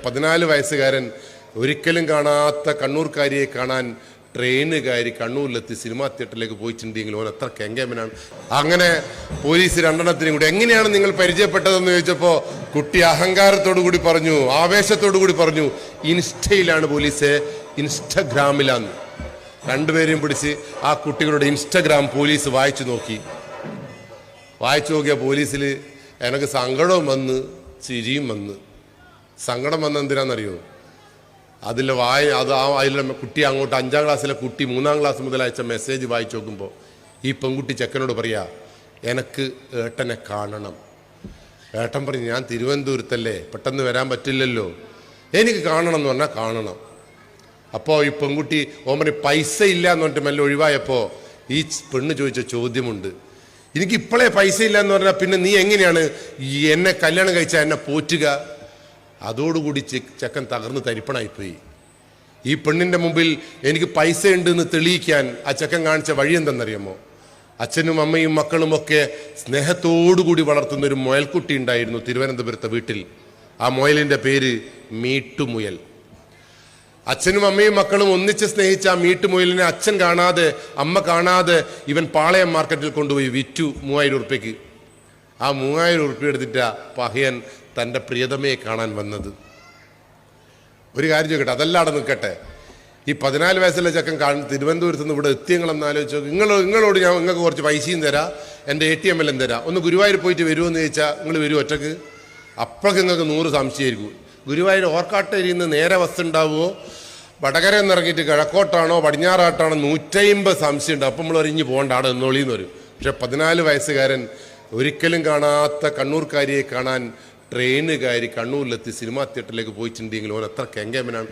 14 വയസ്സുകാരൻ ഒരിക്കലും കാണാത്ത കണ്ണൂർക്കാരിയെ കാണാൻ ട്രെയിന് കയറി കണ്ണൂരിലെത്തി സിനിമാ തിയേറ്ററിലേക്ക് പോയിട്ടുണ്ടെങ്കിൽ ഓൻ എത്ര കെങ്കേമനാണ്. അങ്ങനെ പോലീസ് രണ്ടെണ്ണത്തിനും കൂടി എങ്ങനെയാണ് നിങ്ങൾ പരിചയപ്പെട്ടതെന്ന് ചോദിച്ചപ്പോൾ കുട്ടി അഹങ്കാരത്തോടു കൂടി പറഞ്ഞു, ആവേശത്തോടു കൂടി പറഞ്ഞു, ഇൻസ്റ്റയിലാണ് പോലീസ്, ഇൻസ്റ്റഗ്രാമിലാന്ന്. രണ്ടുപേരെയും പിടിച്ച് ആ കുട്ടികളുടെ ഇൻസ്റ്റഗ്രാം പോലീസ് വായിച്ചു നോക്കിയ പോലീസിൽ എനിക്ക് സങ്കടവും വന്ന് ചിരിയും വന്ന്. സങ്കടം വന്ന എന്തിനാണെന്നറിയോ? അതിലെ അതിലെ കുട്ടി അങ്ങോട്ട് 5ാം ക്ലാസ്സിലെ കുട്ടി 3ാം ക്ലാസ് മുതൽ അയച്ച മെസ്സേജ് വായിച്ചു നോക്കുമ്പോൾ ഈ പെൺകുട്ടി ചെക്കനോട് പറയാ, എനിക്ക് ഏട്ടനെ കാണണം. ഏട്ടൻ പറഞ്ഞു, ഞാൻ തിരുവനന്തപുരത്തല്ലേ, പെട്ടെന്ന് വരാൻ പറ്റില്ലല്ലോ, എനിക്ക് കാണണം എന്ന് പറഞ്ഞാൽ കാണണം. അപ്പോൾ ഈ പെൺകുട്ടി ഓമന് പൈസ ഇല്ല എന്ന് പറഞ്ഞിട്ട് മെല്ലെ ഒഴിവായപ്പോൾ ഈ പെണ്ണ് ചോദിച്ച ചോദ്യമുണ്ട്, എനിക്ക് ഇപ്പോഴേ പൈസ ഇല്ല എന്ന് പറഞ്ഞാൽ പിന്നെ നീ എങ്ങനെയാണ് എന്നെ കല്യാണം കഴിച്ചാൽ എന്നെ പോറ്റുക? അതോടുകൂടി ചെക്കൻ തകർന്ന് തരിപ്പണായിപ്പോയി. ഈ പെണ്ണിൻ്റെ മുമ്പിൽ എനിക്ക് പൈസ ഉണ്ടെന്ന് തെളിയിക്കാൻ ആ ചെക്കൻ കാണിച്ച വഴി എന്തെന്നറിയാമോ? അച്ഛനും അമ്മയും മക്കളുമൊക്കെ സ്നേഹത്തോടുകൂടി വളർത്തുന്ന ഒരു മുയൽക്കുട്ടി ഉണ്ടായിരുന്നു തിരുവനന്തപുരത്തെ വീട്ടിൽ. ആ മുയലിൻ്റെ പേര് മീട്ടുമുയൽ. അച്ഛനും അമ്മയും മക്കളും ഒന്നിച്ച് സ്നേഹിച്ച ആ മീട്ടുമുയലിനെ അച്ഛൻ കാണാതെ അമ്മ കാണാതെ ഇവൻ പാളയം മാർക്കറ്റിൽ കൊണ്ടുപോയി വിറ്റു 3000 ഉറുപ്പ്യക്ക്. ആ 3000 ഉറുപ്പ്യ എടുത്തിട്ടാ പഹയൻ തൻ്റെ പ്രിയതമയെ കാണാൻ വന്നത്. ഒരു കാര്യം ചോദിക്കട്ടെ, അതല്ലാതെ നിൽക്കട്ടെ, ഈ 14 വയസ്സുള്ള ചക്കൻ തിരുവനന്തപുരത്ത് നിന്ന് ഇവിടെ എത്തിയങ്ങളെന്ന് ആലോചിച്ചോ. നിങ്ങളോട് ഞാൻ നിങ്ങൾക്ക് കുറച്ച് പൈസയും തരാം, എൻ്റെ ATM എല്ലാം തരാം, ഒന്ന് ഗുരുവായൂർ പോയിട്ട് വരുമെന്ന് ചോദിച്ചാൽ നിങ്ങൾ വരുമോ ഒറ്റക്ക്? അപ്പോഴൊക്കെ നിങ്ങൾക്ക് 100 സംശയമായിരിക്കും. ഗുരുവായൂർ ഓർക്കാട്ടേരിയിൽ നിന്ന് നേരെ ബസ് ഉണ്ടാവുമോ, വടകര എന്നിറങ്ങിയിട്ട് കിഴക്കോട്ടാണോ പടിഞ്ഞാറാട്ടാണോ, 150 സംശയം ഉണ്ട്. അപ്പം നമ്മൾ ഒരിഞ്ഞ് പോകണ്ട, അവിടെ എന്നോളിന്ന് വരും. പക്ഷെ 14 വയസ്സുകാരൻ ഒരിക്കലും കാണാത്ത കണ്ണൂർക്കാരിയെ കാണാൻ ട്രെയിന് കയറി കണ്ണൂരിലെത്തി സിനിമാ തിയേറ്ററിലേക്ക് പോയിട്ടുണ്ടെങ്കിൽ ഓൻ എത്ര കെങ്കേമനാണ്.